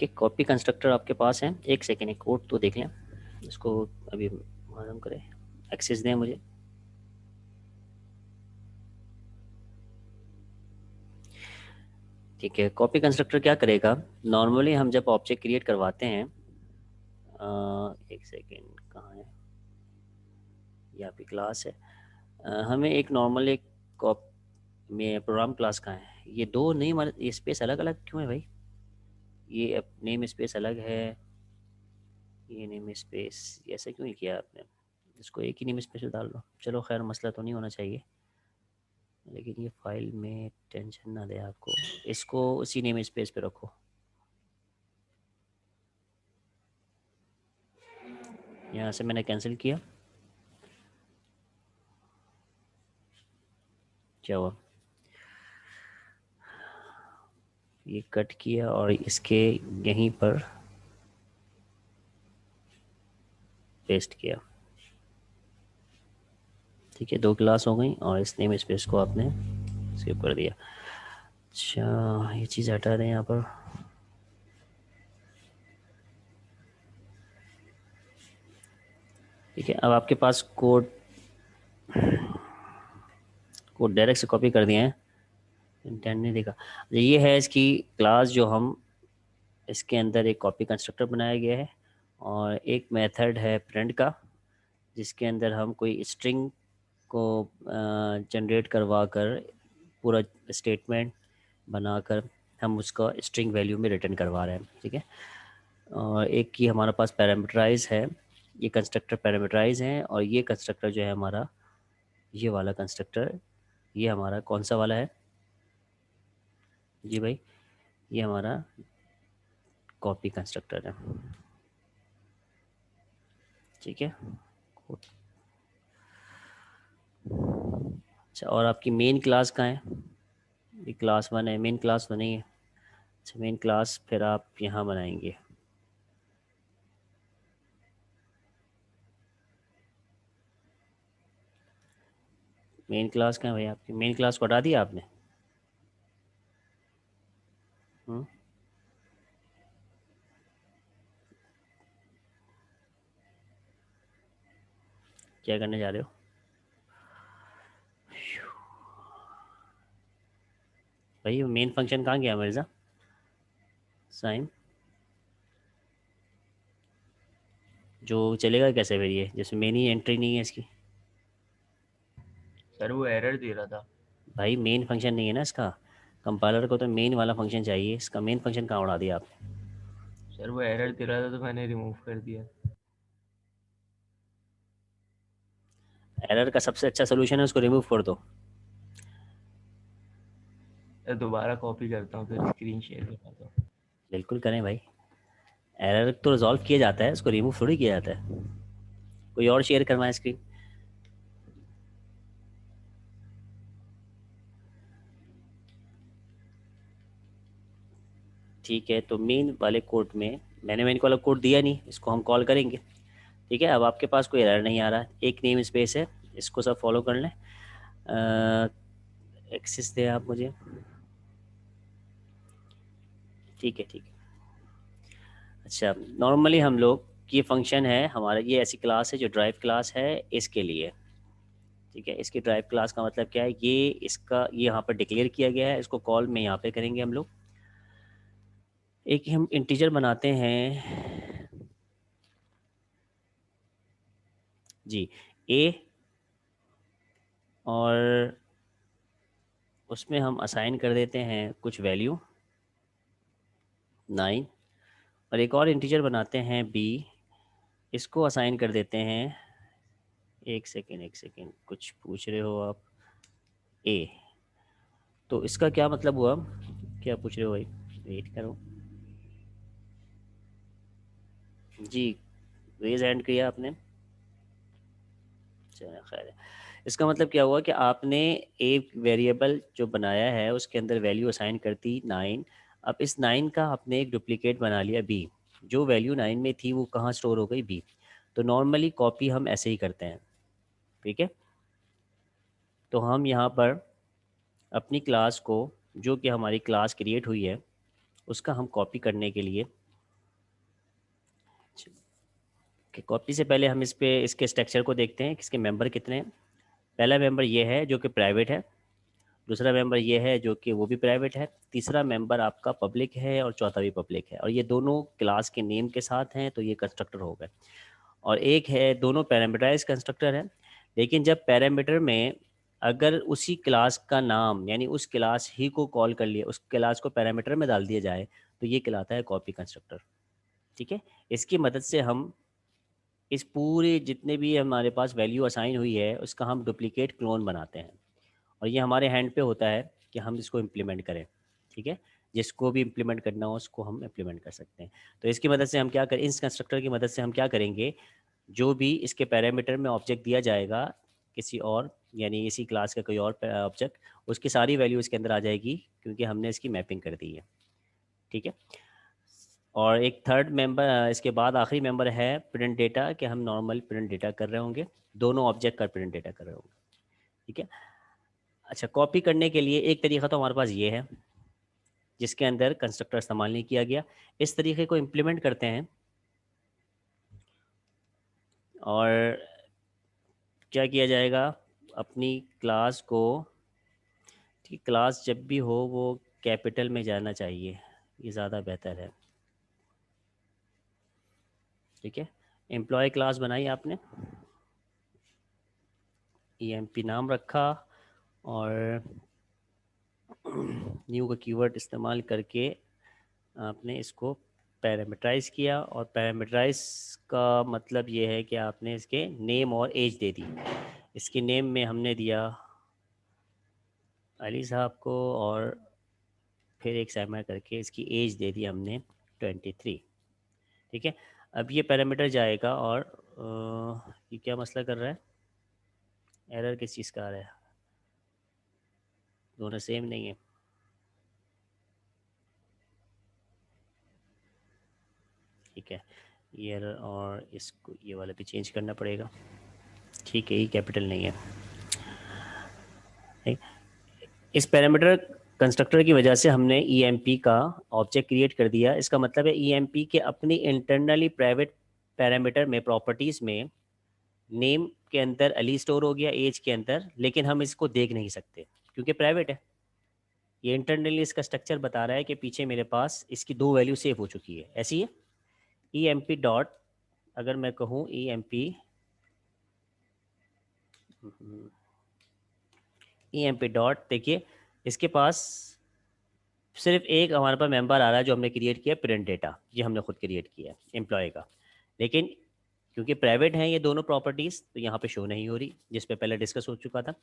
ठीक है, copy constructor आपके पास है। एक सेकेंड, एक कोड तो देख लें, इसको अभी मालूम करें, एक्सेस दें मुझे। ठीक है, कॉपी कंस्ट्रक्टर क्या करेगा, नॉर्मली हम जब ऑब्जेक्ट क्रिएट करवाते हैं, एक सेकेंड कहाँ है, यहाँ पे क्लास है। हमें एक नॉर्मल एक कॉप में प्रोग्राम क्लास कहाँ है, ये दो नहीं, हमारे ये स्पेस अलग अलग क्यों है भाई, ये नेम स्पेस अलग है, ये नेम स्पेस ऐसा क्यों किया आपने, इसको एक ही नेम स्पेस में डाल दो। चलो खैर, मसला तो नहीं होना चाहिए, लेकिन ये फाइल में टेंशन ना दे आपको, इसको उसी नेम स्पेस पे रखो। यहाँ से मैंने कैंसिल किया, क्या हुआ, ये कट किया और इसके यहीं पर पेस्ट किया। ठीक है, दो क्लास हो गई और इस नेम स्पेस को आपने स्किप कर दिया। अच्छा, ये चीज़ हटा दें यहाँ पर। ठीक है, अब आपके पास कोड डायरेक्ट से कॉपी कर दिए हैं, इंटेंट नहीं देखा। ये है इसकी क्लास, जो हम इसके अंदर एक कॉपी कंस्ट्रक्टर बनाया गया है, और एक मेथड है प्रिंट का, जिसके अंदर हम कोई स्ट्रिंग को जनरेट करवा कर पूरा स्टेटमेंट बनाकर हम उसका स्ट्रिंग वैल्यू में रिटर्न करवा रहे हैं। ठीक है, और एक की हमारे पास पैरामीटराइज है, ये कंस्ट्रक्टर पैरामीटराइज हैं, और ये कंस्ट्रक्टर जो है हमारा, ये वाला कंस्ट्रक्टर, ये हमारा कौन सा वाला है जी भाई, ये हमारा कॉपी कंस्ट्रक्टर है। ठीक है, अच्छा, और आपकी मेन क्लास कहाँ है, ये क्लास 1 है, मेन क्लास तो नहीं है। अच्छा, मेन क्लास फिर आप यहाँ बनाएंगे। मेन क्लास कहाँ है भाई, आपकी मेन क्लास को हटा दिया आपने। हम्म, क्या करने जा रहे हो भाई, मेन फंक्शन कहाँ गया मिर्ज़ा साइम, जो चलेगा कैसे फिर ये, जिसमें मेन ही एंट्री नहीं है इसकी। सर वो एरर दे रहा था। भाई मेन फंक्शन नहीं है ना इसका, कंपाइलर को तो मेन वाला फंक्शन चाहिए, इसका मेन फंक्शन कहाँ उड़ा दिया आपने। सर वो एरर दे रहा था तो मैंने रिमूव कर दिया। एरर का सबसे अच्छा सोल्यूशन है उसको रिमूव कर दो। सर दोबारा कॉपी करता हूँ फिर स्क्रीन शेयर करता हूँ। बिल्कुल करें भाई, एरर तो रिजॉल्व किया जाता है, उसको रिमूव थोड़ी किया जाता है। कोई और शेयर करवाएं स्क्रीन। ठीक है, तो मेन वाले कोड में मैंने मेन वाला कोड दिया नहीं, इसको हम कॉल करेंगे। ठीक है, अब आपके पास कोई एरर नहीं आ रहा, एक नेम स्पेस है, इसको सब फॉलो कर लें। एक्सेस दें आप मुझे। ठीक है, ठीक है। अच्छा, नॉर्मली हम लोग, ये फंक्शन है हमारा, ये ऐसी क्लास है जो ड्राइव क्लास है इसके लिए। ठीक है, इसकी ड्राइव क्लास का मतलब क्या है, ये इसका ये यहाँ पर डिक्लेयर किया गया है, इसको कॉल में यहाँ पे करेंगे हम लोग। एक हम इंटीजर बनाते हैं जी, ए, और उसमें हम असाइन कर देते हैं कुछ वैल्यू 9, और एक और इंटीजर बनाते हैं बी, इसको असाइन कर देते हैं, एक सेकेंड एक सेकेंड, कुछ पूछ रहे हो आप, ए। तो इसका क्या मतलब हुआ, क्या पूछ रहे हो भाई, वेट करो जी, रेज हैंड किया आपने, चलो खैर है। इसका मतलब क्या हुआ कि आपने एक वेरिएबल जो बनाया है उसके अंदर वैल्यू असाइन करती 9, अब इस 9 का आपने एक डुप्लीकेट बना लिया बी, जो वैल्यू 9 में थी वो कहाँ स्टोर हो गई, बी। तो नॉर्मली कॉपी हम ऐसे ही करते हैं। ठीक है, तो हम यहाँ पर अपनी क्लास को, जो कि हमारी क्लास क्रिएट हुई है, उसका हम कॉपी करने के लिए कि कॉपी से पहले हम इस पे इसके स्ट्रक्चर को देखते हैं कि इसके मेंबर कितने हैं। पहला मेंबर ये है जो कि प्राइवेट है, दूसरा मेंबर ये है जो कि वो भी प्राइवेट है, तीसरा मेंबर आपका पब्लिक है और चौथा भी पब्लिक है, और ये दोनों क्लास के नेम के साथ हैं, तो ये कंस्ट्रक्टर हो गए। और एक है, दोनों पैरामीटराइज कंस्ट्रक्टर है, लेकिन जब पैरामीटर में अगर उसी क्लास का नाम यानी उस क्लास ही को कॉल कर लिया, उस क्लास को पैरामीटर में डाल दिया जाए, तो ये कहलाता है कॉपी कंस्ट्रक्टर। ठीक है, इसकी मदद से हम इस पूरे जितने भी हमारे पास वैल्यू असाइन हुई है उसका हम डुप्लीकेट क्लोन बनाते हैं, और ये हमारे हैंड पे होता है कि हम इसको इम्प्लीमेंट करें। ठीक है, जिसको भी इम्प्लीमेंट करना हो उसको हम इम्प्लीमेंट कर सकते हैं। तो इसकी मदद से हम क्या करें, इस कंस्ट्रक्टर की मदद से हम क्या करेंगे, जो भी इसके पैरामीटर में ऑब्जेक्ट दिया जाएगा किसी और यानी इसी क्लास का कोई और ऑब्जेक्ट, उसकी सारी वैल्यू इसके अंदर आ जाएगी क्योंकि हमने इसकी मैपिंग कर दी है। ठीक है, और एक थर्ड मेंबर, इसके बाद आखिरी मेंबर है प्रिंट डेटा, कि हम नॉर्मल प्रिंट डेटा कर रहे होंगे, दोनों ऑब्जेक्ट का प्रिंट डेटा कर रहे होंगे। ठीक है, अच्छा, कॉपी करने के लिए एक तरीका तो हमारे पास ये है जिसके अंदर कंस्ट्रक्टर इस्तेमाल नहीं किया गया। इस तरीके को इम्प्लीमेंट करते हैं, और क्या किया जाएगा, अपनी क्लास को, ठीक, क्लास जब भी हो वो कैपिटल में जाना चाहिए, ये ज़्यादा बेहतर है। ठीक है, एम्प्लॉय क्लास बनाई आपने, ईएमपी नाम रखा, और न्यू का कीवर्ड इस्तेमाल करके आपने इसको पैरामीटराइज किया, और पैरामीटराइज का मतलब ये है कि आपने इसके नेम और एज दे दी। इसके नेम में हमने दिया अली साहब को, और फिर एक सैमा करके इसकी एज दे दी हमने 23। ठीक है, अब ये पैरामीटर जाएगा, और ये क्या मसला कर रहा है, एरर किस चीज़ का आ रहा है, दोनों सेम नहीं है। ठीक है, ये एरर, और इसको ये वाला भी चेंज करना पड़ेगा। ठीक है, ये कैपिटल नहीं है। ठीक? इस पैरामीटर कंस्ट्रक्टर की वजह से हमने ईएमपी का ऑब्जेक्ट क्रिएट कर दिया। इसका मतलब है ईएमपी के अपनी इंटरनली प्राइवेट पैरामीटर में, प्रॉपर्टीज़ में, नेम के अंदर अली स्टोर हो गया, एज के अंदर, लेकिन हम इसको देख नहीं सकते क्योंकि प्राइवेट है। ये इंटरनली इसका स्ट्रक्चर बता रहा है कि पीछे मेरे पास इसकी दो वैल्यू सेव हो चुकी है, ऐसी है। ई एम पी डॉट, अगर मैं कहूँ ई एम पी डॉट, देखिए इसके पास सिर्फ एक हमारे पास मेंबर आ रहा है जो हमने क्रिएट किया, प्रिंट डेटा, ये हमने खुद क्रिएट किया एम्प्लॉय का, लेकिन क्योंकि प्राइवेट हैं ये दोनों प्रॉपर्टीज़, तो यहाँ पे शो नहीं हो रही, जिस पे पहले डिस्कस हो चुका था।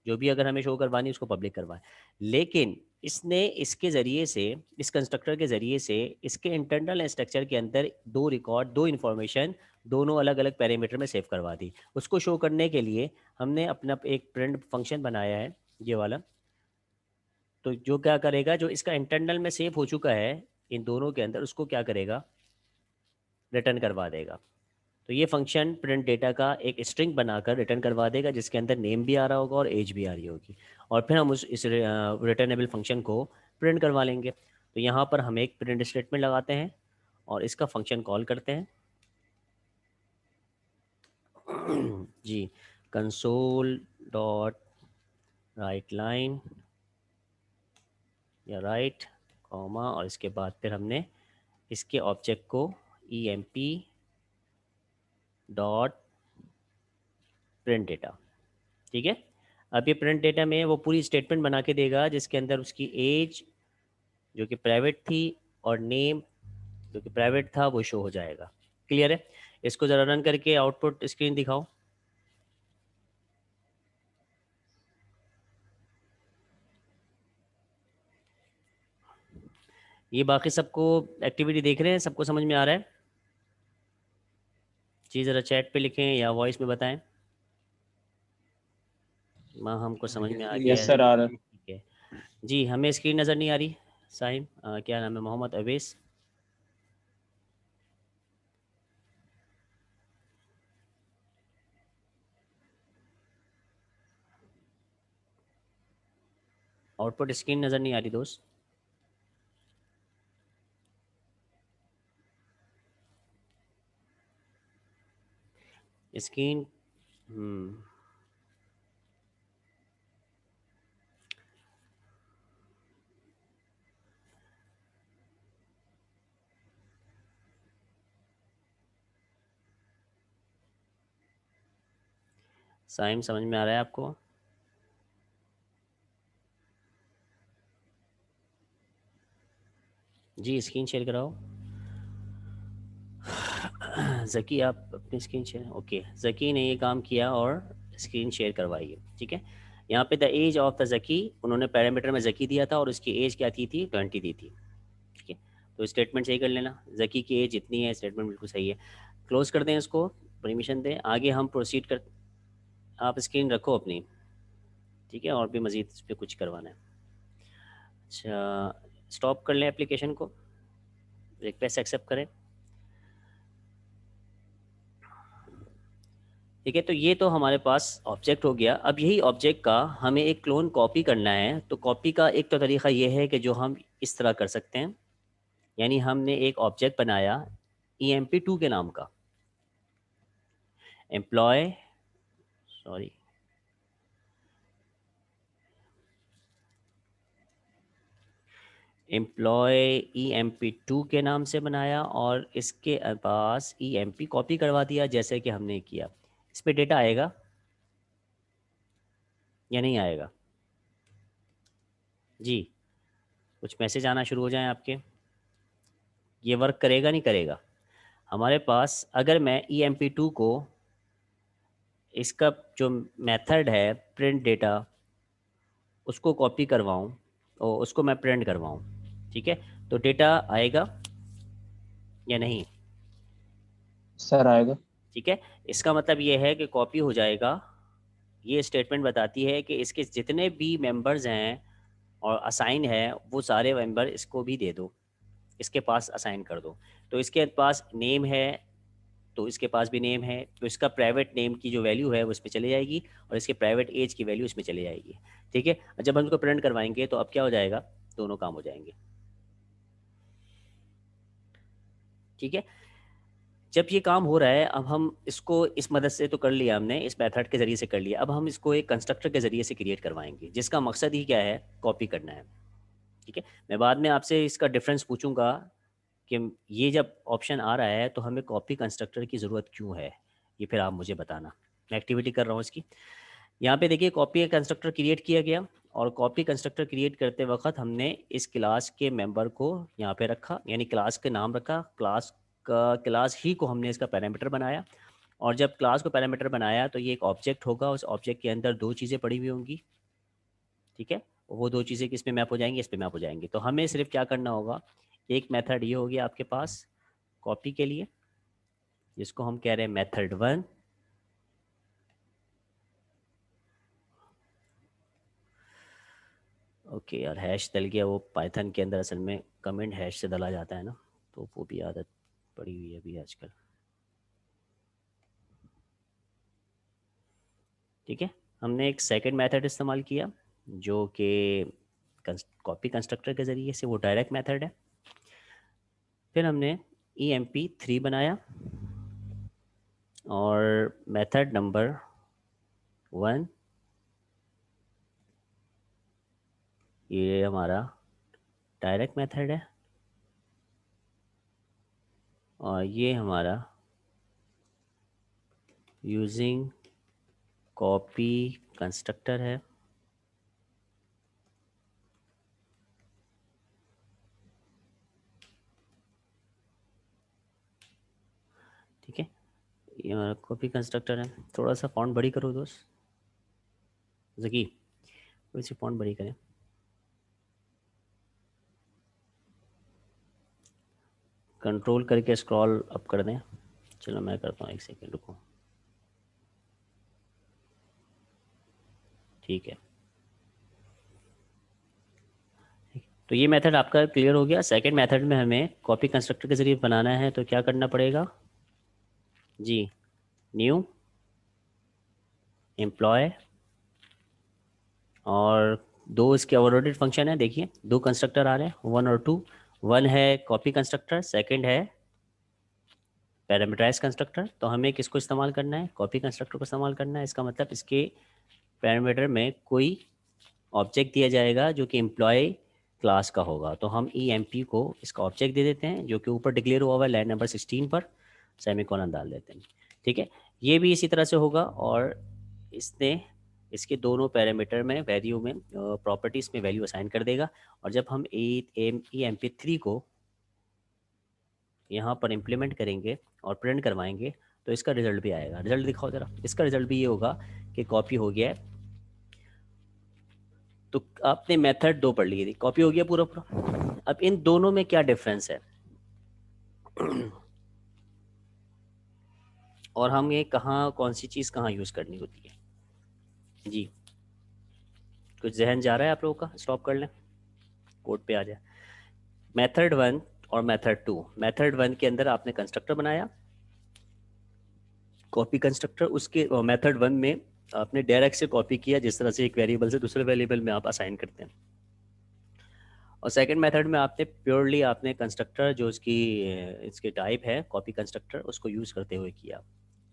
जो भी अगर हमें शो करवानी उसको पब्लिक करवाएं, लेकिन इसने इसके ज़रिए से, इस कंस्ट्रक्टर के ज़रिए से, इसके इंटरनल स्ट्रक्चर के अंदर दो रिकॉर्ड, दो इन्फॉर्मेशन, दोनों अलग अलग पैरामीटर में सेव करवा दी। उसको शो करने के लिए हमने अपना एक प्रिंट फंक्शन बनाया है, ये वाला। तो जो क्या करेगा, जो इसका इंटरनल में सेव हो चुका है इन दोनों के अंदर, उसको क्या करेगा, रिटर्न करवा देगा। तो ये फंक्शन प्रिंट डेटा का एक स्ट्रिंग बनाकर रिटर्न करवा देगा जिसके अंदर नेम भी आ रहा होगा और एज भी आ रही होगी, और फिर हम उस इस रिटर्नेबल फंक्शन को प्रिंट करवा लेंगे। तो यहाँ पर हम एक प्रिंट स्टेटमेंट लगाते हैं और इसका फंक्शन कॉल करते हैं। जी, कंसोल डॉट राइट लाइन या राइट कॉमा, और इसके बाद फिर हमने इसके ऑब्जेक्ट को E M P dot print data. ठीक है, अब ये प्रिंट डेटा में वो पूरी स्टेटमेंट बना के देगा जिसके अंदर उसकी एज जो कि प्राइवेट थी और नेम जो कि प्राइवेट था वो शो हो जाएगा। क्लियर है? इसको ज़रा रन करके आउटपुट स्क्रीन दिखाओ। ये बाकी सबको एक्टिविटी देख रहे हैं, सबको समझ में आ रहा है? जी ज़रा चैट पे लिखें या वॉइस में बताएं। माँ हमको समझ में आ गया यस है। सर, आ रहा है। ठीक है जी, हमें स्क्रीन नज़र नहीं आ रही। साहिम, क्या नाम है, मोहम्मद अवेस। आउटपुट स्क्रीन नज़र नहीं आ रही दोस्त। स्क्रीन साइम समझ में आ रहा है आपको? जी स्क्रीन शेयर कराओ। ज़की आप अपनी स्क्रीन शेयर, ओके ज़की ने ये काम किया और स्क्रीन शेयर करवाइए। ठीक है, यहाँ पे द एज ऑफ द ज़की, उन्होंने पैरामीटर में ज़की दिया था और उसकी एज क्या थी 20 दी थी। ठीक है, तो स्टेटमेंट सही कर लेना, ज़की की एज इतनी है, स्टेटमेंट बिल्कुल सही है। क्लोज कर दें इसको, परमिशन दें, आगे हम प्रोसीड कर। आप स्क्रीन रखो अपनी। ठीक है, और भी मज़ीद इस पर कुछ करवाना है? अच्छा, स्टॉप कर लें एप्लीकेशन को, रिक्वेस्ट एक्सेप्ट करें। ठीक है, तो ये तो हमारे पास ऑब्जेक्ट हो गया। अब यही ऑब्जेक्ट का हमें एक क्लोन कॉपी करना है। तो कॉपी का एक तो तरीका ये है कि जो हम इस तरह कर सकते हैं, यानी हमने एक ऑब्जेक्ट बनाया EMP2 के नाम का, एम्प्लॉय, सॉरी, एम्प्लॉय EMP2 के नाम से बनाया और इसके पास EMP कॉपी करवा दिया जैसे कि हमने किया। इस पर डेटा आएगा या नहीं आएगा? जी, कुछ मैसेज आना शुरू हो जाए आपके। ये वर्क करेगा नहीं करेगा? हमारे पास अगर मैं EMP2 को, इसका जो मेथड है प्रिंट डेटा, उसको कॉपी करवाऊँ और उसको मैं प्रिंट करवाऊँ, ठीक है, तो डेटा आएगा या नहीं? सर आएगा। ठीक है, इसका मतलब ये है कि कॉपी हो जाएगा। ये स्टेटमेंट बताती है कि इसके जितने भी मेंबर्स हैं और असाइन है, वो सारे मेंबर इसको भी दे दो, इसके पास असाइन कर दो। तो इसके पास नेम है, तो इसके पास भी नेम है, तो इसका प्राइवेट नेम की जो वैल्यू है वो इस पर चली जाएगी और इसके प्राइवेट एज की वैल्यू इसमें चली जाएगी। ठीक है, जब हम इसको प्रिंट करवाएंगे तो अब क्या हो जाएगा, दोनों काम हो जाएंगे। ठीक है, जब ये काम हो रहा है, अब हम इसको इस मदद से तो कर लिया हमने, इस मेथड के ज़रिए से कर लिया। अब हम इसको एक कंस्ट्रक्टर के ज़रिए से क्रिएट करवाएंगे जिसका मकसद ही क्या है, कॉपी करना है। ठीक है, मैं बाद में आपसे इसका डिफरेंस पूछूंगा कि ये जब ऑप्शन आ रहा है तो हमें कॉपी कंस्ट्रक्टर की ज़रूरत क्यों है, ये फिर आप मुझे बताना। मैं एक्टिविटी कर रहा हूँ इसकी। यहाँ पे देखिए, कॉपी कंस्ट्रक्टर क्रिएट किया गया और कॉपी कंस्ट्रक्टर क्रिएट करते वक्त हमने इस क्लास के मेंबर को यहाँ पे रखा, यानी क्लास के नाम रखा, क्लास का, क्लास ही को हमने इसका पैरामीटर बनाया। और जब क्लास को पैरामीटर बनाया तो ये एक ऑब्जेक्ट होगा, उस ऑब्जेक्ट के अंदर दो चीज़ें पड़ी हुई होंगी। ठीक है, वो दो चीज़ें किस में मैप हो जाएंगी, इस पे मैप हो जाएंगी। तो हमें सिर्फ क्या करना होगा, एक मेथड ये हो गया आपके पास कॉपी के लिए, जिसको हम कह रहे हैं मेथड 1। ओके यार, हैश डल गया वो पाइथन के अंदर, असल में कमेंट हैश से डला जाता है ना, तो वो भी आदत पड़ी हुई है अभी आजकल। ठीक है, हमने एक सेकंड मेथड इस्तेमाल किया जो कि कॉपी कंस्ट्रक्टर के ज़रिए से, वो डायरेक्ट मेथड है। फिर हमने EMP3 बनाया और मेथड नंबर 1, ये हमारा डायरेक्ट मेथड है और ये हमारा यूजिंग कॉपी कंस्ट्रक्टर है। ठीक है, ये हमारा कॉपी कंस्ट्रक्टर है। थोड़ा सा फॉन्ट बड़ी करो दोस्त जकी, थोड़ी सी फॉन्ट बड़ी करें। कंट्रोल करके स्क्रॉल अप कर दें। चलो मैं करता हूँ, एक सेकेंड रुको। ठीक है, तो ये मेथड आपका क्लियर हो गया। सेकंड मेथड में हमें कॉपी कंस्ट्रक्टर के ज़रिए बनाना है, तो क्या करना पड़ेगा जी, न्यू एम्प्लॉय, और दो इसके ओवरलोडेड फंक्शन है। देखिए, दो कंस्ट्रक्टर आ रहे हैं, 1 और 2। 1 है कॉपी कंस्ट्रक्टर, सेकंड है पैरामीटराइज कंस्ट्रक्टर, तो हमें किसको इस्तेमाल करना है, कॉपी कंस्ट्रक्टर को इस्तेमाल करना है। इसका मतलब इसके पैरामीटर में कोई ऑब्जेक्ट दिया जाएगा जो कि एम्प्लॉय क्लास का होगा, तो हम ई एम पी को इसका ऑब्जेक्ट दे देते हैं जो कि ऊपर डिक्लेयर हुआ हुआ है लाइन नंबर 16 पर, सेमीकोलन डाल देते हैं। ठीक है, ये भी इसी तरह से होगा। और इसने इसके दोनों पैरामीटर में वैल्यू में प्रॉपर्टीज़ में वैल्यू असाइन कर देगा। और जब हम ई एम पी 3 को यहाँ पर इम्प्लीमेंट करेंगे और प्रिंट करवाएंगे तो इसका रिजल्ट भी आएगा। रिजल्ट दिखाओ ज़रा, इसका रिजल्ट भी ये होगा कि कॉपी हो गया है। तो आपने मेथड 2 पढ़ ली थी, कॉपी हो गया पूरा पूरा। अब इन दोनों में क्या डिफरेंस है और हम ये कहाँ, कौन सी चीज़ कहाँ यूज़ करनी होती है जी। कुछ जहन जा रहा है आप लोगों का, स्टॉप कर लें, कोड पे आ जाए। मेथड 1 और मेथड 2। मेथड 1 के अंदर आपने कंस्ट्रक्टर बनाया, कॉपी कंस्ट्रक्टर। उसके मेथड 1 में आपने डायरेक्ट से कॉपी किया, जिस तरह से एक वेरिएबल से दूसरे वेरिएबल में आप असाइन करते हैं। और सेकंड मेथड में आपने प्योरली आपने कंस्ट्रक्टर जो इसके टाइप है कॉपी कंस्ट्रक्टर, उसको यूज़ करते हुए किया।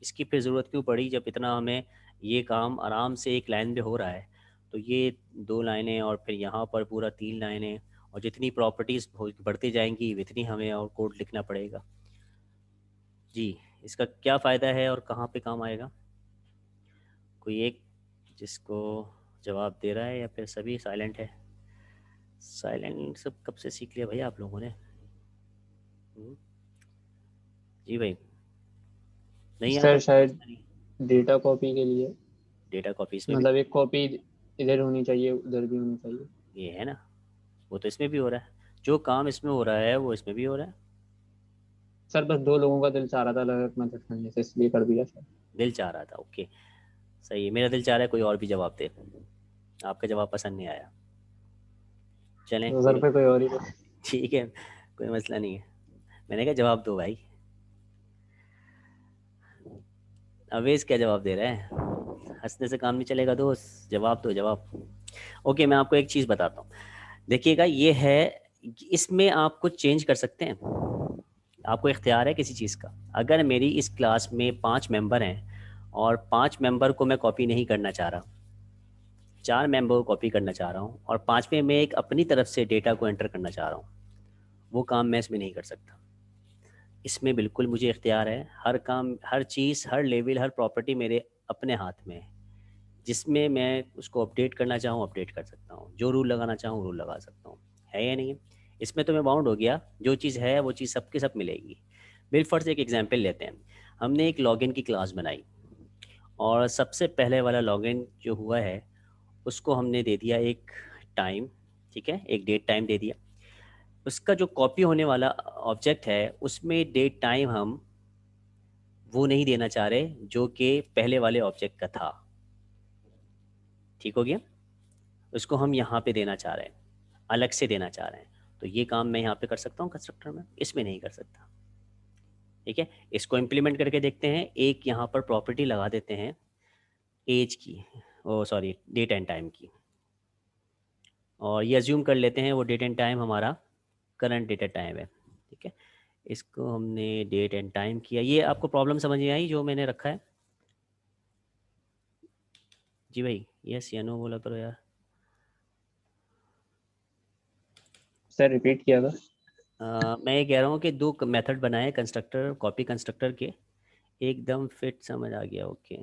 इसकी फिर ज़रूरत क्यों पड़ी, जब इतना हमें ये काम आराम से एक लाइन में हो रहा है। तो ये 2 लाइनें और फिर यहाँ पर पूरा 3 लाइनें, और जितनी प्रॉपर्टीज़ बढ़ती जाएंगी उतनी हमें और कोड लिखना पड़ेगा जी। इसका क्या फ़ायदा है और कहाँ पे काम आएगा, कोई एक जिसको जवाब दे रहा है, या फिर सभी साइलेंट है। साइलेंट सब कब से सीख लिया भैया आप लोगों ने? जी भाई, नहीं आता सर शायद समझता नहीं। डेटा कॉपी के लिए, डेटा कॉपीज में भी मतलब एक कॉपी इधर होनी चाहिए उधर भी होनी चाहिए। ये है ना, वो तो इसमें भी हो रहा है। जो काम इसमें हो रहा है वो इसमें भी हो रहा है। सर बस दो लोगों का दिल चाह रहा था अलग अलग मेथड करने से, इसलिए कर दिया सर। दिल चाह रहा था, ओके, सही है। मेरा दिल चाह रहा है कोई और भी जवाब दे, आपका जवाब पसंद नहीं आया, चलें तो कोई सर पे कोई और ही तो। ठीक है, कोई मसला नहीं है। मैंने कहा जवाब दो भाई। अवेज क्या जवाब दे रहा है, हंसने से काम नहीं चलेगा दोस्त, जवाब दो जवाब। ओके, मैं आपको एक चीज़ बताता हूँ, देखिएगा ये है, इसमें आप कुछ चेंज कर सकते हैं, आपको इख्तियार है किसी चीज़ का। अगर मेरी इस क्लास में 5 मेंबर हैं और 5 मेंबर को मैं कॉपी नहीं करना चाह रहा, 4 मेंबर को कॉपी करना चाह रहा हूँ, और 5वें में एक अपनी तरफ से डेटा को एंटर करना चाह रहा हूँ, वो काम मैं इसमें नहीं कर सकता। इसमें बिल्कुल मुझे इख्तियार है, हर काम, हर चीज़, हर लेवल, हर प्रॉपर्टी मेरे अपने हाथ में है। जिसमें मैं उसको अपडेट करना चाहूँ अपडेट कर सकता हूँ, जो रूल लगाना चाहूँ रूल लगा सकता हूँ, है या नहीं है। इसमें तो मैं बाउंड हो गया, जो चीज़ है वो चीज़ सबके सब मिलेगी। बिलफर्ज एक एग्जांपल लेते हैं, हमने एक लॉगिन की क्लास बनाई, और सबसे पहले वाला लॉगिन जो हुआ है उसको हमने दे दिया एक टाइम, ठीक है, एक डेट टाइम दे दिया। उसका जो कॉपी होने वाला ऑब्जेक्ट है उसमें डेट टाइम हम वो नहीं देना चाह रहे जो कि पहले वाले ऑब्जेक्ट का था, ठीक हो गया। उसको हम यहाँ पे देना चाह रहे हैं, अलग से देना चाह रहे हैं। तो ये काम मैं यहाँ पे कर सकता हूँ कंस्ट्रक्टर में, इसमें नहीं कर सकता। ठीक है, इसको इम्प्लीमेंट करके देखते हैं। एक यहाँ पर प्रॉपर्टी लगा देते हैं एज की, ओ सॉरी डेट एंड टाइम की, और ये अज्यूम कर लेते हैं वो डेट एंड टाइम हमारा करंट डेट एंड टाइम है। ठीक है, इसको हमने डेट एंड टाइम किया। ये आपको प्रॉब्लम समझ में आई जो मैंने रखा है? जी भाई, यस या नो बोला करो यार। सर रिपीट किया था। मैं ये कह रहा हूँ कि 2 मेथड बनाए कंस्ट्रक्टर कॉपी कंस्ट्रक्टर के, एकदम फिट समझ आ गया, ओके।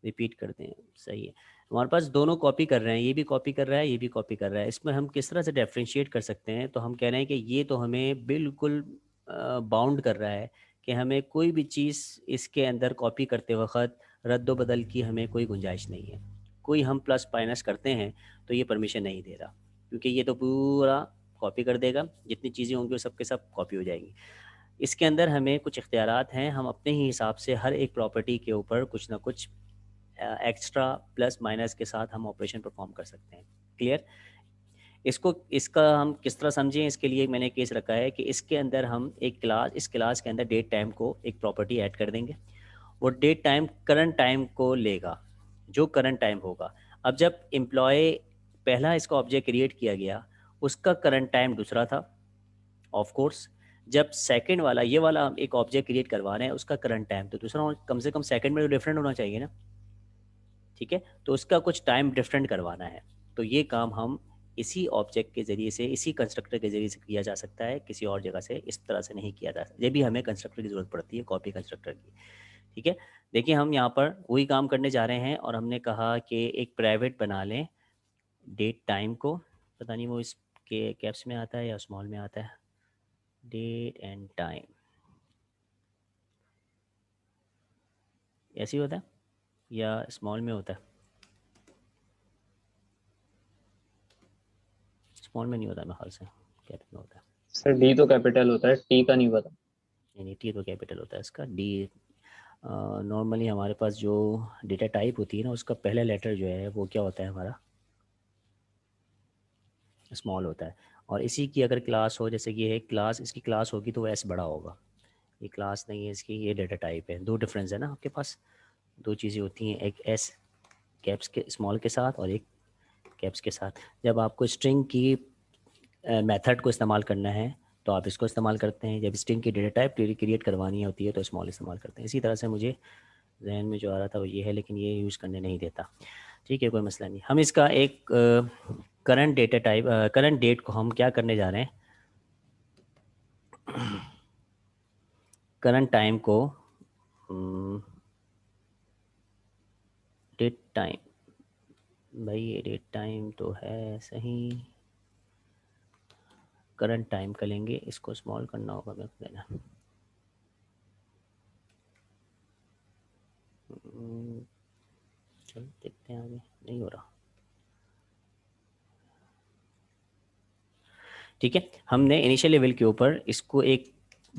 रिपीट करते हैं, सही है। हमारे पास दोनों कॉपी कर रहे हैं, ये भी कॉपी कर रहा है ये भी कॉपी कर रहा है। इसमें हम किस तरह से डिफरेंशिएट कर सकते हैं, तो हम कह रहे हैं कि ये तो हमें बिल्कुल बाउंड कर रहा है कि हमें कोई भी चीज़ इसके अंदर कॉपी करते वक्त रद्द बदल की हमें कोई गुंजाइश नहीं है। कोई हम प्लस माइनस करते हैं तो ये परमिशन नहीं दे रहा, क्योंकि ये तो पूरा कॉपी कर देगा, जितनी चीज़ें होंगी वो सब के सब कॉपी हो जाएगी। इसके अंदर हमें कुछ इख्तियारात हैं, हम अपने ही हिसाब से हर एक प्रॉपर्टी के ऊपर कुछ ना कुछ एक्स्ट्रा प्लस माइनस के साथ हम ऑपरेशन परफॉर्म कर सकते हैं। क्लियर? इसको, इसका हम किस तरह समझें, इसके लिए मैंने केस रखा है कि इसके अंदर हम एक क्लास, इस क्लास के अंदर डेट टाइम को एक प्रॉपर्टी ऐड कर देंगे। वो डेट टाइम करंट टाइम को लेगा, जो करंट टाइम होगा। अब जब एम्प्लॉय पहला इसका ऑब्जेक्ट क्रिएट किया गया, उसका करंट टाइम दूसरा था ऑफ कोर्स, जब सेकंड वाला, ये वाला हम एक ऑब्जेक्ट क्रिएट करवा रहे हैं उसका करंट टाइम, तो दूसरा कम से कम सेकंड में तो डिफरेंट होना चाहिए ना, ठीक है, तो उसका कुछ टाइम डिफरेंट करवाना है। तो ये काम हम इसी ऑब्जेक्ट के ज़रिए से, इसी कंस्ट्रक्टर के ज़रिए से किया जा सकता है, किसी और जगह से इस तरह से नहीं किया जा सकता। ये भी हमें कंस्ट्रक्टर की ज़रूरत पड़ती है, कॉपी कंस्ट्रक्टर की, ठीक है। देखिए हम यहाँ पर वही काम करने जा रहे हैं, और हमने कहा कि एक प्राइवेट बना लें डेट टाइम को, पता नहीं वो इसके कैप्स में आता है या स्मॉल में आता है, डेट एंड टाइम ऐसे ही होता है या स्मॉल में होता है? स्मॉल में नहीं होता मेरे ख्याल से, कैप में होता है। सर डी तो कैपिटल होता है, टी का नहीं पता। नहीं, टी तो कैपिटल होता है इसका, डी नॉर्मली हमारे पास जो डेटा टाइप होती है ना, उसका पहला लेटर जो है वो क्या होता है हमारा, स्मॉल होता है। और इसी की अगर क्लास हो, जैसे कि ये क्लास, इसकी क्लास होगी तो वो एस बड़ा होगा। ये क्लास नहीं है इसकी, ये डेटा टाइप है। दो डिफरेंस है ना आपके पास, दो चीज़ें होती हैं, एक एस कैप्स के स्मॉल के साथ और एक कैप्स के साथ। जब आपको स्ट्रिंग की मेथड को इस्तेमाल करना है तो आप इसको इस्तेमाल करते हैं, जब स्ट्रिंग की डेटा टाइप क्रिएट करवानी होती है तो स्मॉल इस्तेमाल करते हैं। इसी तरह से मुझे जहन में जो आ रहा था वो ये है, लेकिन ये यूज़ करने नहीं देता। ठीक है, कोई मसला नहीं। हम इसका एक current data type, current date को हम क्या करने जा रहे हैं, करंट टाइम को डेट टाइम, भाई ये डेट टाइम तो है सही, करंट टाइम का लेंगे, इसको स्मॉल करना होगा मेरे को देना। चलो देखते हैं, आगे नहीं हो रहा। ठीक है, हमने इनिशियल लेवल के ऊपर इसको एक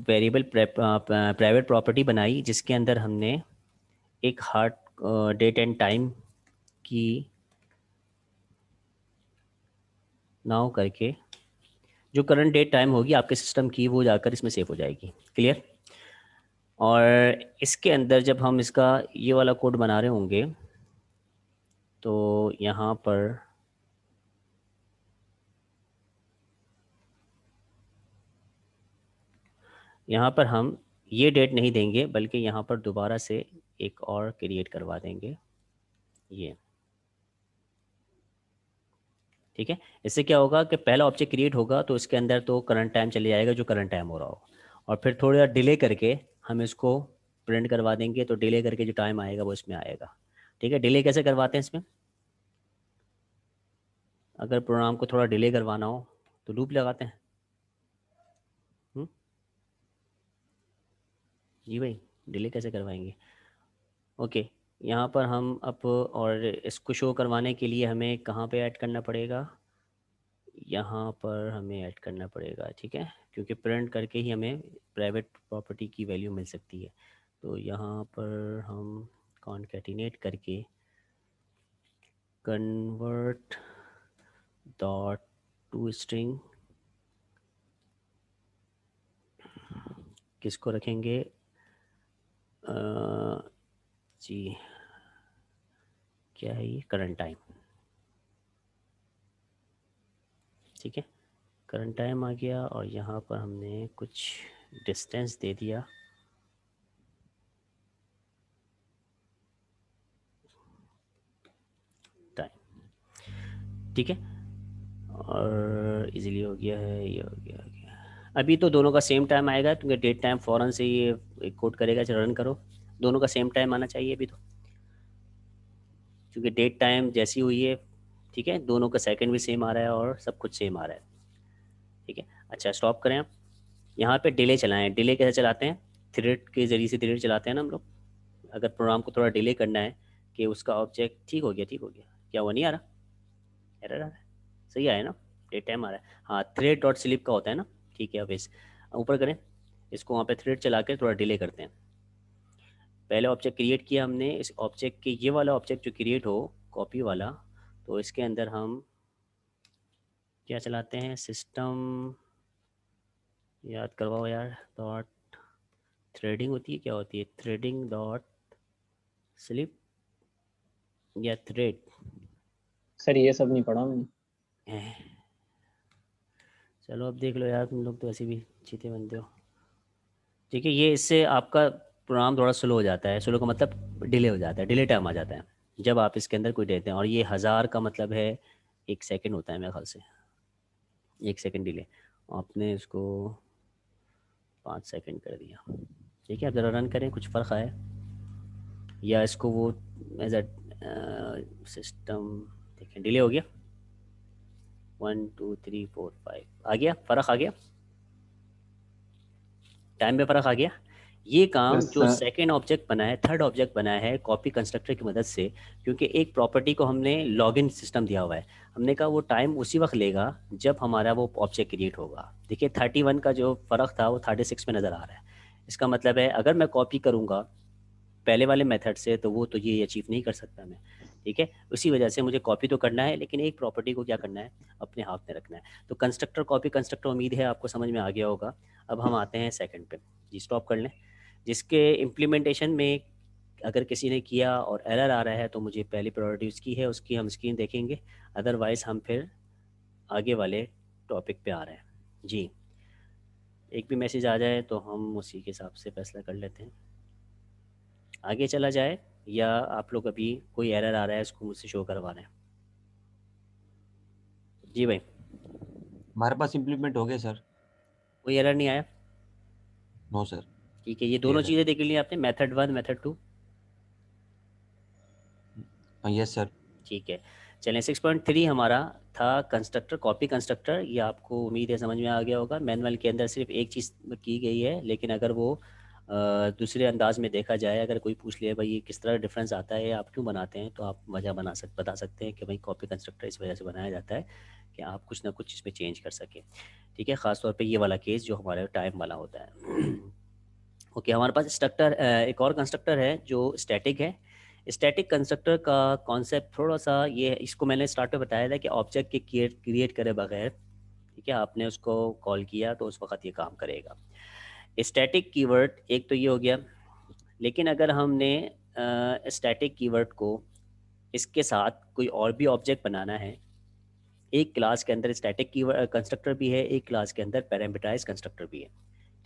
वेरिएबल प्राइवेट प्रॉपर्टी बनाई, जिसके अंदर हमने एक हार्ड डेट एंड टाइम की नाउ करके, जो करंट डेट टाइम होगी आपके सिस्टम की वो जाकर इसमें सेव हो जाएगी। क्लियर? और इसके अंदर जब हम इसका ये वाला कोड बना रहे होंगे तो यहाँ पर हम ये डेट नहीं देंगे, बल्कि यहाँ पर दोबारा से एक और क्रिएट करवा देंगे ये। ठीक है, इससे क्या होगा कि पहला ऑब्जेक्ट क्रिएट होगा तो इसके अंदर तो करंट टाइम चले जाएगा, जो करंट टाइम हो रहा हो, और फिर थोड़ा डिले करके हम इसको प्रिंट करवा देंगे, तो डिले करके जो टाइम आएगा वो इसमें आएगा। ठीक है, डिले कैसे करवाते हैं इसमें, अगर प्रोग्राम को थोड़ा डिले करवाना हो तो लूप लगाते हैं। हम्म, जी भाई, डिले कैसे करवाएंगे? ओके, यहाँ पर हम अब, और इसको शो करवाने के लिए हमें कहाँ पे ऐड करना पड़ेगा, यहाँ पर हमें ऐड करना पड़ेगा। ठीक है, क्योंकि प्रिंट करके ही हमें प्राइवेट प्रॉपर्टी की वैल्यू मिल सकती है। तो यहाँ पर हम कॉन्केटिनेट करके कन्वर्ट डॉट टू स्ट्रिंग किसको रखेंगे, जी क्या है ये, करंट टाइम। ठीक है, करंट टाइम आ गया, और यहाँ पर हमने कुछ डिस्टेंस दे दिया, टाइम। ठीक है, और इजीली हो गया है, ये हो गया। अभी तो दोनों का सेम टाइम आएगा, क्योंकि डेट टाइम फ़ौरन से ये कोड करेगा, चलो रन करो, दोनों का सेम टाइम आना चाहिए अभी तो, क्योंकि डेट टाइम जैसी हुई है। ठीक है, दोनों का सेकंड भी सेम आ रहा है और सब कुछ सेम आ रहा है। ठीक है, अच्छा स्टॉप करें आप। यहाँ पे डिले चलाएं, डिले कैसे चलाते हैं, थ्रेड के ज़रिए से डिले चलाते हैं ना हम लोग। अगर प्रोग्राम को थोड़ा डिले करना है कि उसका ऑब्जेक्ट, ठीक हो गया, ठीक हो गया, क्या हुआ, नहीं आ रहा, एरर आ रहा है, सही आया ना, डेट टाइम आ रहा है, हाँ थ्रेड डॉट स्लिप का होता है ना। ठीक है, अब इस ऊपर करें, इसको वहाँ पे थ्रेड चला के थोड़ा डिले करते हैं। पहले ऑब्जेक्ट क्रिएट किया हमने, इस ऑब्जेक्ट के ये वाला ऑब्जेक्ट जो क्रिएट हो, कॉपी वाला, तो इसके अंदर हम क्या चलाते हैं, सिस्टम, याद करवाओ यार, डॉट थ्रेडिंग होती है, क्या होती है, थ्रेडिंग डॉट स्लिप या थ्रेड, सर ये सब नहीं पढ़ा मैंने। चलो अब देख लो यार, तुम लोग तो ऐसे भी चीते बनते हो। ठीक है, ये इससे आपका प्रोग्राम थोड़ा स्लो हो जाता है। स्लो का मतलब डिले हो जाता है, डिले टाइम आ जाता है जब आप इसके अंदर कोई देते हैं। और ये 1000 का मतलब है 1 सेकंड होता है मेरे ख्याल से, 1 सेकंड डिले। आपने इसको 5 सेकंड कर दिया। ठीक है, अब ज़रा रन करें, कुछ फ़र्क आया या इसको वो एज अ सिस्टम। देखें डिले हो गया, 1 2 3 4 5 आ गया, फ़र्क आ गया, टाइम में फ़र्क आ गया। ये काम यस जो सर। सेकेंड ऑब्जेक्ट बना है, थर्ड ऑब्जेक्ट बना है कॉपी कंस्ट्रक्टर की मदद से, क्योंकि एक प्रॉपर्टी को हमने लॉगिन सिस्टम दिया हुआ है। हमने कहा वो टाइम उसी वक्त लेगा जब हमारा वो ऑब्जेक्ट क्रिएट होगा। देखिए 31 का जो फ़र्क था वो 36 में नज़र आ रहा है। इसका मतलब है अगर मैं कॉपी करूँगा पहले वाले मेथड से तो वो तो ये अचीव नहीं कर सकता मैं। ठीक है, उसी वजह से मुझे कॉपी तो करना है, लेकिन एक प्रॉपर्टी को क्या करना है, अपने हाथ में रखना है। तो कंस्ट्रक्टर कॉपी कंस्ट्रक्टर उम्मीद है आपको समझ में आ गया होगा। अब हम आते हैं सेकंड पे। जी स्टॉप कर लें। जिसके इम्प्लीमेंटेशन में अगर किसी ने किया और एरर आ रहा है तो मुझे पहली प्रायोरिटी उसकी है, उसकी हम स्क्रीन देखेंगे। अदरवाइज़ हम फिर आगे वाले टॉपिक पे आ रहे हैं। जी, एक भी मैसेज आ जाए तो हम उसी के हिसाब से फैसला कर लेते हैं, आगे चला जाए या आप लोग अभी कोई एरर आ रहा है इसको मुझसे शो करवा रहे हैं। जी भाई, हमारे पास इम्प्लीमेंट हो गया सर। कोई एरर नहीं आया? No sir. ठीक है, ये दोनों क्लियर है। चीज़ें देख ली आपने, मेथड 1 मेथड 2। हाँ यस सर। ठीक है, चलें 6.3 हमारा था कंस्ट्रक्टर कॉपी कंस्ट्रक्टर। ये आपको उम्मीद है समझ में आ गया होगा। मैनुअल के अंदर सिर्फ एक चीज़ की गई है, लेकिन अगर वो दूसरे अंदाज में देखा जाए, अगर कोई पूछ ले भाई ये किस तरह डिफरेंस आता है, आप क्यों बनाते हैं, तो आप वजह बता सकते हैं कि भाई कॉपी कंस्ट्रक्टर इस वजह से बनाया जाता है कि आप कुछ ना कुछ इसमें चेंज कर सकें। ठीक है, ख़ासतौर पे ये वाला केस जो हमारे टाइम वाला होता है। ओके, हमारे पास स्ट्रक्टर एक और कंस्ट्रक्टर है जो स्टैटिक है। स्टैटिक कंस्ट्रक्टर का कॉन्सेप्ट थोड़ा सा ये है, इसको मैंने स्टार्ट में बताया था कि ऑब्जेक्ट के क्रिएट करे बगैर, ठीक है, आपने उसको कॉल किया तो उस वक्त ये काम करेगा। स्टैटिक कीवर्ड एक तो ये हो गया, लेकिन अगर हमने स्टैटिक कीवर्ड को इसके साथ कोई और भी ऑब्जेक्ट बनाना है, एक क्लास के अंदर स्टैटिक कीवर्ड कंस्ट्रक्टर भी है, एक क्लास के अंदर पैरामीटराइज कंस्ट्रक्टर भी है।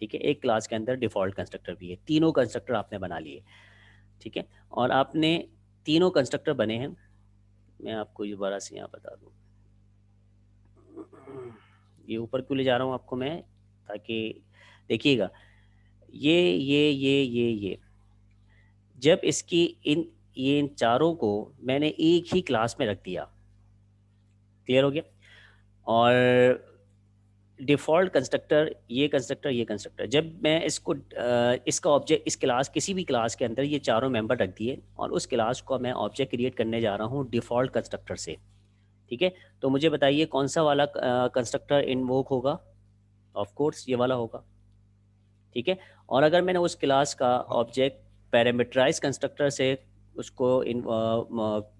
ठीक है, एक क्लास के अंदर डिफ़ॉल्ट कंस्ट्रक्टर भी है। तीनों कंस्ट्रक्टर आपने बना लिए। ठीक है, और आपने तीनों कंस्ट्रक्टर बने हैं। मैं आपको दोबारा से यहाँ बता दूँ, ये ऊपर क्यों ले जा रहा हूँ आपको मैं, ताकि देखिएगा ये जब इसकी इन चारों को मैंने एक ही क्लास में रख दिया, क्लियर हो गया। और डिफ़ॉल्ट कंस्ट्रक्टर, ये कंस्ट्रक्टर, जब मैं इसको इसका ऑब्जेक्ट इस क्लास किसी भी क्लास के अंदर ये चारों मेंबर रख दिए और उस क्लास को मैं ऑब्जेक्ट क्रिएट करने जा रहा हूँ डिफ़ॉल्ट कंस्ट्रक्टर से। ठीक है, तो मुझे बताइए कौन सा वाला कंस्ट्रक्टर इन्वोक होगा? ऑफ कोर्स ये वाला होगा। ठीक है, और अगर मैंने उस क्लास का ऑब्जेक्ट पैरामीटराइज कंस्ट्रक्टर से उसको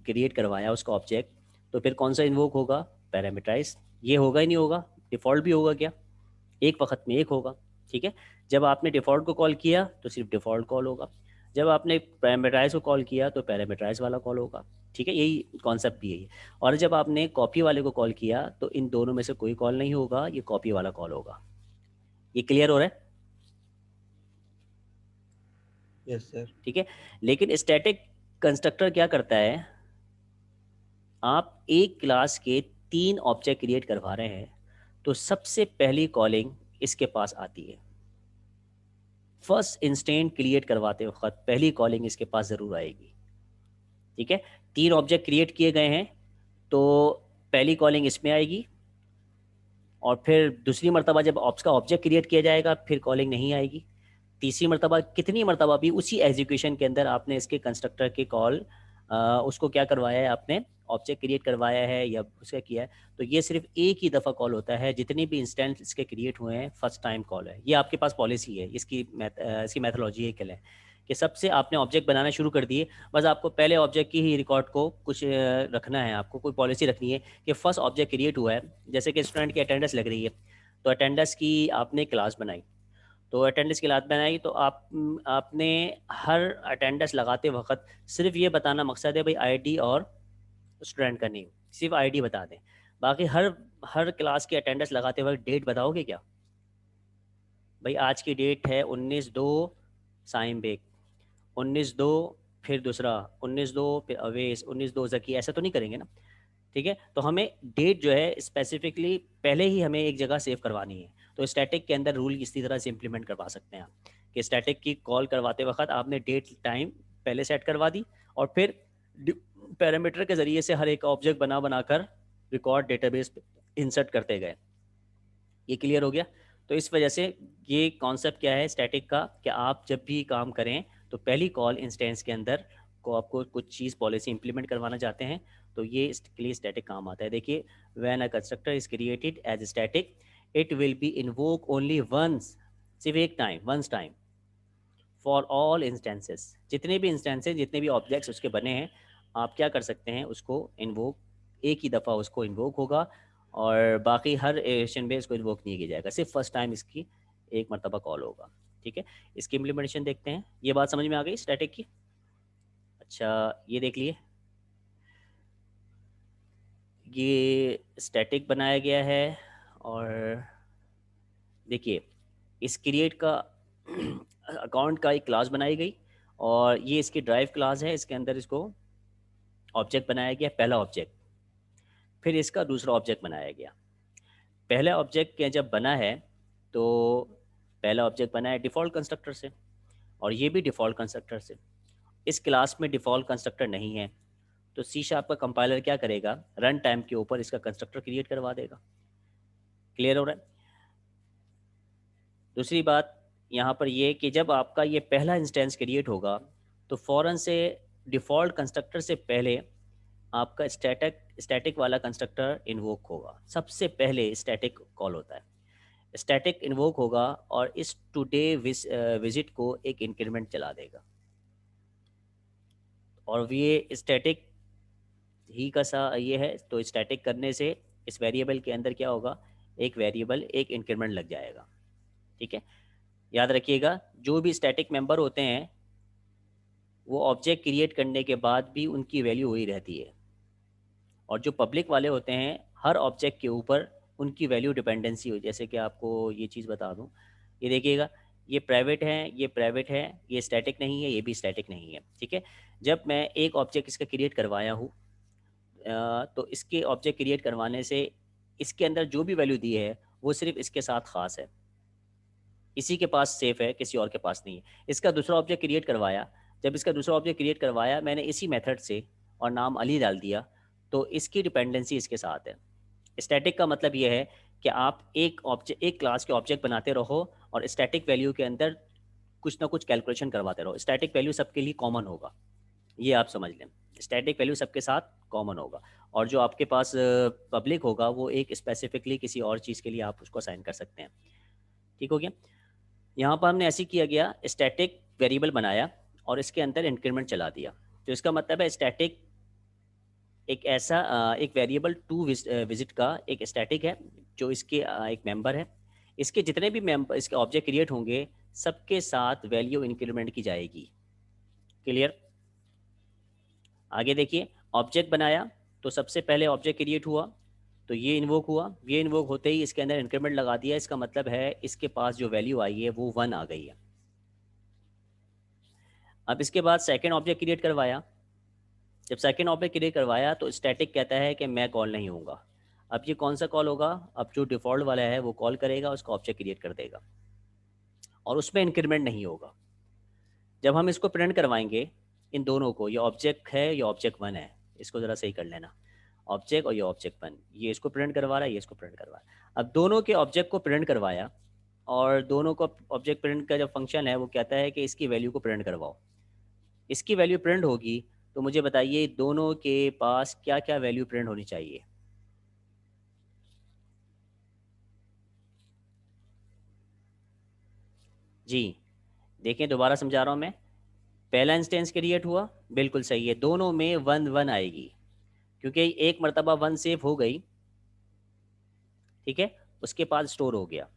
क्रिएट करवाया उसका ऑब्जेक्ट, तो फिर कौन सा इन्वोक होगा? पैरामीटराइज। ये होगा ही नहीं होगा? डिफ़ॉल्ट भी होगा क्या? एक वक्त में एक होगा। ठीक है, जब आपने डिफ़ॉल्ट को कॉल किया तो सिर्फ डिफ़ॉल्ट कॉल होगा, जब आपने पैरामीटराइज को कॉल किया तो पैरामीटराइज वाला कॉल होगा। ठीक है, यही कॉन्सेप्ट भी यही है। और जब आपने कॉपी वाले को कॉल किया तो इन दोनों में से कोई कॉल नहीं होगा, ये कॉपी वाला कॉल होगा। ये क्लियर हो रहा है? Yes sir. ठीक है, लेकिन स्टैटिक कंस्ट्रक्टर क्या करता है, आप एक क्लास के 3 ऑब्जेक्ट क्रिएट करवा रहे हैं तो सबसे पहली कॉलिंग इसके पास आती है। फर्स्ट इंस्टेंट क्रिएट करवाते वक्त पहली कॉलिंग इसके पास ज़रूर आएगी। ठीक है, 3 ऑब्जेक्ट क्रिएट किए गए हैं तो पहली कॉलिंग इसमें आएगी, और फिर दूसरी मरतबा जब ऑप्स का ऑब्जेक्ट क्रिएट किया जाएगा फिर कॉलिंग नहीं आएगी। तीसरी मरतबा, कितनी मरतबा भी उसी एग्जीक्यूशन के अंदर आपने इसके कंस्ट्रक्टर के कॉल उसको क्या करवाया है, आपने ऑब्जेक्ट क्रिएट करवाया है या उसका किया है, तो ये सिर्फ एक ही दफ़ा कॉल होता है। जितने भी इंस्टेंस इसके क्रिएट हुए हैं फर्स्ट टाइम कॉल है। ये आपके पास पॉलिसी है, इसकी मैथोलॉजी है क्या है कि सबसे आपने ऑब्जेक्ट बनाना शुरू कर दिए, बस आपको पहले ऑब्जेक्ट की ही रिकॉर्ड को कुछ रखना है, आपको कोई पॉलिसी रखनी है कि फर्स्ट ऑब्जेक्ट क्रिएट हुआ है, जैसे कि स्टूडेंट की अटेंडेंस लग रही है, तो अटेंडेंस की आपने क्लास बनाई, तो अटेंडेंस की क्लास बनाई, तो आपने हर अटेंडेंस लगाते वक्त सिर्फ ये बताना मकसद है भाई आईडी और स्टूडेंट का नेम, सिर्फ आईडी बता दें। बाकी हर क्लास की अटेंडेंस लगाते वक्त डेट बताओगे क्या? भाई आज की डेट है 19/2 साइम बेग, 19/2 फिर दूसरा, 19/2 फिर अवेश, 19/2 जकी, ऐसा तो नहीं करेंगे ना? ठीक है, तो हमें डेट जो है स्पेसिफिकली पहले ही हमें एक जगह सेव करवानी है। तो स्टैटिक के अंदर रूल इसी तरह से इम्प्लीमेंट करवा सकते हैं आप कि स्टैटिक की कॉल करवाते वक्त आपने डेट टाइम पहले सेट करवा दी, और फिर पैरामीटर के ज़रिए से हर एक ऑब्जेक्ट बना बनाकर रिकॉर्ड डेटाबेस इंसर्ट करते गए। ये क्लियर हो गया? तो इस वजह से ये कॉन्सेप्ट क्या है स्टैटिक का, कि आप जब भी काम करें तो पहली कॉल इंस्टेंस के अंदर को आपको कुछ चीज़ पॉलिसी इंप्लीमेंट करवाना चाहते हैं, तो ये इसके लिए स्टैटिक काम आता है। देखिए, when a constructor is created as static, it will be invoke only once, सिर्फ एक time, once time, for all instances, जितने भी इंस्टेंसेस, जितने भी ऑब्जेक्ट्स उसके बने हैं, आप क्या कर सकते हैं, उसको इन्वोक एक ही दफ़ा उसको इन्वोक होगा, और बाकी हर एशन में इसको इन्वोक नहीं किया जाएगा, सिर्फ फर्स्ट टाइम इसकी एक मरतबा कॉल होगा। ठीक है, इसकी इम्प्लीमेंटेशन देखते हैं। ये बात समझ में आ गई स्टैटिक की? अच्छा, ये देख लिए, ये स्टैटिक बनाया गया है। और देखिए, इस क्रिएट का अकाउंट का एक क्लास बनाई गई, और ये इसकी ड्राइव क्लास है, इसके अंदर इसको ऑब्जेक्ट बनाया गया, पहला ऑब्जेक्ट। फिर इसका दूसरा ऑब्जेक्ट बनाया गया। पहला ऑब्जेक्ट के जब बना है, तो पहला ऑब्जेक्ट बना है डिफ़ॉल्ट कंस्ट्रक्टर से, और ये भी डिफ़ॉल्ट कंस्ट्रक्टर से। इस क्लास में डिफ़ॉल्ट कंस्ट्रक्टर नहीं है, तो सी शार्प का कंपाइलर क्या करेगा, रन टाइम के ऊपर इसका कंस्ट्रक्टर क्रिएट करवा देगा। क्लियर हो रहा है? दूसरी बात यहाँ पर ये कि जब आपका ये पहला इंस्टेंस क्रिएट होगा, तो फ़ौरन से डिफ़ॉल्ट कंस्ट्रक्टर से पहले आपका स्टैटिक वाला कंस्ट्रक्टर इन्वोक होगा। सबसे पहले स्टैटिक कॉल होता है, स्टैटिक इन्वोक होगा, और इस टुडे विजिट को एक इंक्रीमेंट चला देगा, और ये स्टैटिक ही का सा ये है। तो स्टैटिक करने से इस वेरिएबल के अंदर क्या होगा, एक वेरिएबल एक इंक्रीमेंट लग जाएगा। ठीक है, याद रखिएगा, जो भी स्टैटिक मेंबर होते हैं वो ऑब्जेक्ट क्रिएट करने के बाद भी उनकी वैल्यू वही रहती है, और जो पब्लिक वाले होते हैं हर ऑब्जेक्ट के ऊपर उनकी वैल्यू डिपेंडेंसी हो। जैसे कि आपको ये चीज़ बता दूं, ये देखिएगा, ये प्राइवेट है, ये प्राइवेट है, ये स्टैटिक नहीं है, ये भी स्टैटिक नहीं है। ठीक है, जब मैं एक ऑब्जेक्ट इसका क्रिएट करवाया हूँ, तो इसके ऑब्जेक्ट क्रिएट करवाने से इसके अंदर जो भी वैल्यू दी है वो सिर्फ इसके साथ ख़ास है, इसी के पास सेफ है, किसी और के पास नहीं है। इसका दूसरा ऑब्जेक्ट क्रिएट करवाया, जब इसका दूसरा ऑब्जेक्ट क्रिएट करवाया मैंने इसी मेथड से, और नाम अली डाल दिया, तो इसकी डिपेंडेंसी इसके साथ है। स्टैटिक का मतलब ये है कि आप एक क्लास के ऑब्जेक्ट बनाते रहो, और स्टैटिक वैल्यू के अंदर कुछ ना कुछ कैलकुलेशन करवाते रहो। स्टैटिक वैल्यू सबके लिए कॉमन होगा, ये आप समझ लें। स्टैटिक वैल्यू सबके साथ कॉमन होगा, और जो आपके पास पब्लिक होगा वो एक स्पेसिफिकली किसी और चीज़ के लिए आप उसको असाइन कर सकते हैं। ठीक हो गया? यहाँ पर हमने ऐसे किया गया, स्टैटिक वेरिएबल बनाया और इसके अंदर इंक्रीमेंट चला दिया। तो इसका मतलब है स्टैटिक एक ऐसा एक वेरिएबल टू विजिट का एक स्टैटिक है, जो इसके एक मेंबर है। इसके जितने भी मेंबर इसके ऑब्जेक्ट क्रिएट होंगे सबके साथ वैल्यू इंक्रीमेंट की जाएगी। क्लियर? आगे देखिए, ऑब्जेक्ट बनाया तो सबसे पहले ऑब्जेक्ट क्रिएट हुआ, तो ये इन्वोक हुआ, ये इन्वोक होते ही इसके अंदर इंक्रीमेंट लगा दिया। इसका मतलब है इसके पास जो वैल्यू आई है वो 1 आ गई है। अब इसके बाद सेकंड ऑब्जेक्ट क्रिएट करवाया, जब सेकंड ऑब्जेक्ट क्रिएट करवाया तो स्टैटिक कहता है कि मैं कॉल नहीं होऊंगा। अब ये कौन सा कॉल होगा, अब जो डिफ़ॉल्ट वाला है वो कॉल करेगा, उसका ऑब्जेक्ट क्रिएट कर देगा, और उसमें इंक्रीमेंट नहीं होगा। जब हम इसको प्रिंट करवाएंगे इन दोनों को, ये ऑब्जेक्ट है, ये ऑब्जेक्ट 1 है, इसको ज़रा सही कर लेना, ऑब्जेक्ट और ये ऑब्जेक्ट 1, ये इसको प्रिंट करवा रहा है, ये इसको प्रिंट करवा रहा है। अब दोनों के ऑब्जेक्ट को प्रिंट करवाया, और दोनों को ऑब्जेक्ट प्रिंट का जो फंक्शन है वो कहता है कि इसकी वैल्यू को प्रिंट करवाओ। इसकी वैल्यू प्रिंट होगी, तो मुझे बताइए दोनों के पास क्या क्या वैल्यू प्रिंट होनी चाहिए। जी देखें, दोबारा समझा रहा हूँ मैं। पहला इंस्टेंस क्रिएट हुआ, बिल्कुल सही है, दोनों में 1 1 आएगी, क्योंकि एक मरतबा 1 सेव हो गई। ठीक है, उसके बाद स्टोर हो गया,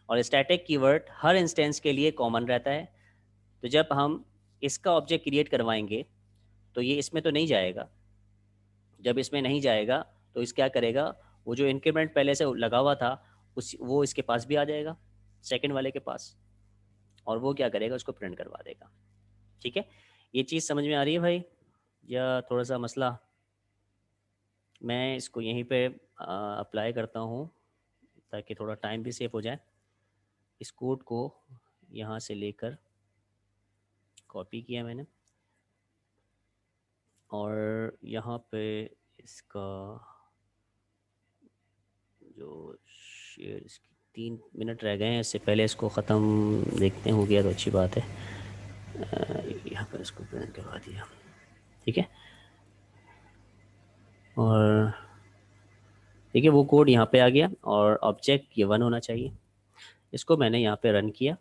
और स्टैटिक कीवर्ड हर इंस्टेंस के लिए कॉमन रहता है। तो जब हम इसका ऑब्जेक्ट क्रिएट करवाएंगे तो ये इसमें तो नहीं जाएगा, जब इसमें नहीं जाएगा तो इस क्या करेगा, वो जो इंक्रीमेंट पहले से लगा हुआ था वो इसके पास भी आ जाएगा, सेकंड वाले के पास, और वो क्या करेगा, उसको प्रिंट करवा देगा। ठीक है, ये चीज़ समझ में आ रही है भाई, या थोड़ा सा मसला? मैं इसको यहीं पे अप्लाई करता हूँ ताकि थोड़ा टाइम भी सेव हो जाए। इस कोड को यहाँ से लेकर कॉपी किया मैंने, और यहाँ पे इसका जो शेयर, इसकी 3 मिनट रह गए हैं, इससे पहले इसको ख़त्म देखते हैं, हो गया तो अच्छी बात है। यहाँ पर इसको प्रिंट करवा दिया, ठीक है। और देखिए वो कोड यहाँ पे आ गया, और ऑब्जेक्ट ये 1 होना चाहिए। इसको मैंने यहाँ पे रन किया।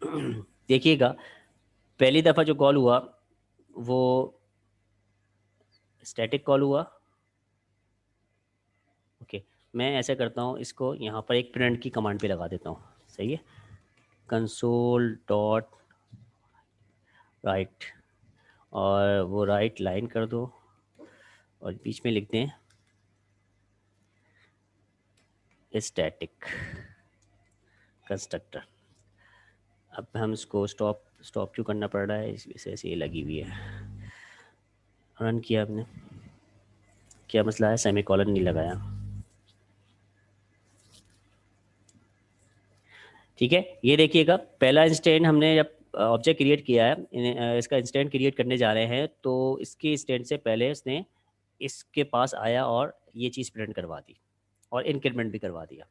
देखिएगा पहली दफ़ा जो कॉल हुआ वो स्टैटिक कॉल हुआ। ओके, मैं ऐसा करता हूँ, इसको यहाँ पर एक प्रिंट की कमांड पे लगा देता हूँ, सही है। कंसोल डॉट राइट, और वो राइट लाइन कर दो, और बीच में लिख दें स्टैटिक कंस्ट्रक्टर। अब हम इसको स्टॉप क्यों करना पड़ रहा है, इस वजह से ये लगी हुई है। रन किया आपने, क्या मसला है, सेमीकोलन नहीं लगाया। ठीक है, ये देखिएगा पहला इंस्टेंट हमने जब ऑब्जेक्ट क्रिएट किया है, इसका इंस्टेंट क्रिएट करने जा रहे हैं, तो इसके इंस्टेंट से पहले इसने इसके पास आया और ये चीज़ प्रिंट करवा दी और इंक्रीमेंट भी करवा दिया।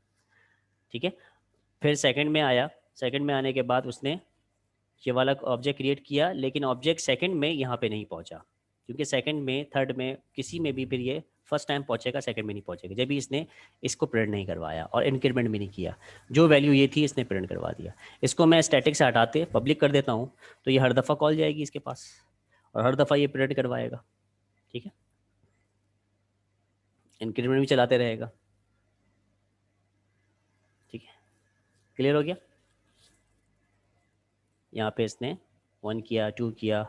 ठीक है, फिर सेकंड में आया, सेकंड में आने के बाद उसने ये वाला ऑब्जेक्ट क्रिएट किया, लेकिन ऑब्जेक्ट सेकंड में यहाँ पे नहीं पहुँचा, क्योंकि सेकंड में, थर्ड में, किसी में भी फिर ये फर्स्ट टाइम पहुँचेगा, सेकंड में नहीं पहुँचेगा, जब भी इसने इसको प्रिंट नहीं करवाया और इंक्रीमेंट भी नहीं किया। जो वैल्यू ये थी इसने प्रिंट करवा दिया। इसको मैं स्टैटिक से हटाते पब्लिक कर देता हूँ, तो ये हर दफ़ा कॉल जाएगी इसके पास और हर दफ़ा ये प्रिंट करवाएगा। ठीक है, इंक्रीमेंट भी चलाते रहेगा। ठीक है, क्लियर हो गया। यहाँ पे इसने 1 किया, 2 किया,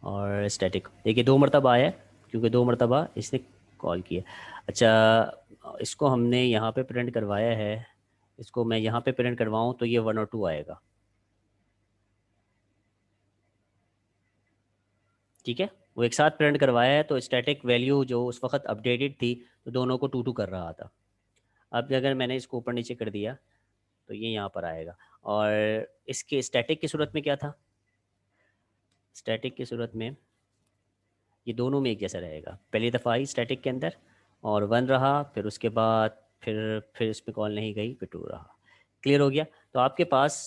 और स्टैटिक देखिए 2 मरतबा आया, क्योंकि 2 मरतबा इसने कॉल किया। अच्छा, इसको हमने यहाँ पे प्रिंट करवाया है, इसको मैं यहाँ पे प्रिंट करवाऊँ तो ये 1 और 2 आएगा। ठीक है, वो एक साथ प्रिंट करवाया है, तो स्टैटिक वैल्यू जो उस वक्त अपडेटेड थी तो दोनों को 2 कर रहा था। अब अगर मैंने इसको ऊपर नीचे कर दिया तो ये यहाँ पर आएगा। और इसके स्टैटिक की सूरत में क्या था, स्टैटिक की सूरत में ये दोनों में एक जैसा रहेगा। पहली दफ़ा आई स्टैटिक के अंदर और 1 रहा, फिर उसके बाद फिर इस पर कॉल नहीं गई, फिर 2 रहा। क्लियर हो गया। तो आपके पास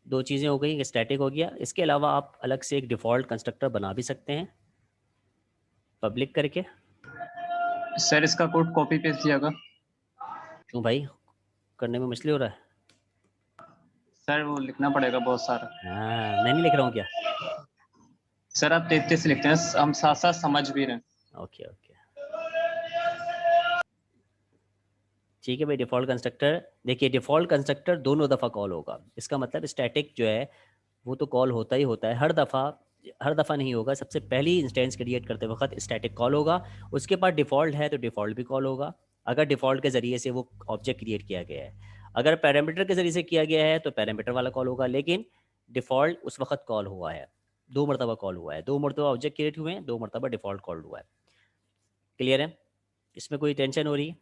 2 चीज़ें हो गई, स्टैटिक हो गया। इसके अलावा आप अलग से एक डिफ़ॉल्ट कंस्ट्रक्टर बना भी सकते हैं पब्लिक करके। सर इसका कोड कॉपी पेस्ट कियागा। क्यों भाई, करने में मुश्किल हो रहा है? सर वो लिखना पड़ेगा बहुत सारा। हाँ, मैं नहीं लिख रहा हूँ क्या? सर आप 33 लिखते हैं, हम साथ साथ समझ भी रहे हैं। ओके ओके, ठीक है भाई। डिफ़ॉल्ट कंस्ट्रक्टर देखिए, डिफ़ॉल्ट कंस्ट्रक्टर दोनों दफ़ा कॉल होगा। इसका मतलब स्टैटिक जो है वो तो कॉल होता ही होता है, हर दफ़ा नहीं होगा। सबसे पहली इंस्टेंस क्रिएट करते वक्त स्टैटिक कॉल होगा, उसके बाद डिफ़ॉल्ट है तो डिफ़ॉल्ट भी कॉल होगा, अगर डिफ़ॉल्ट के ज़रिए से वो ऑब्जेक्ट क्रिएट किया गया है। अगर पैरामीटर के ज़रिए से किया गया है तो पैरामीटर वाला कॉल होगा, लेकिन डिफ़ॉल्ट उस वक्त कॉल हुआ है, 2 मरतबा कॉल हुआ है, 2 मरतबा ऑब्जेक्ट क्रिएट हुए हैं, 2 मरतबा डिफ़ॉल्ट कॉल हुआ है। क्लियर है, इसमें कोई टेंशन हो रही है?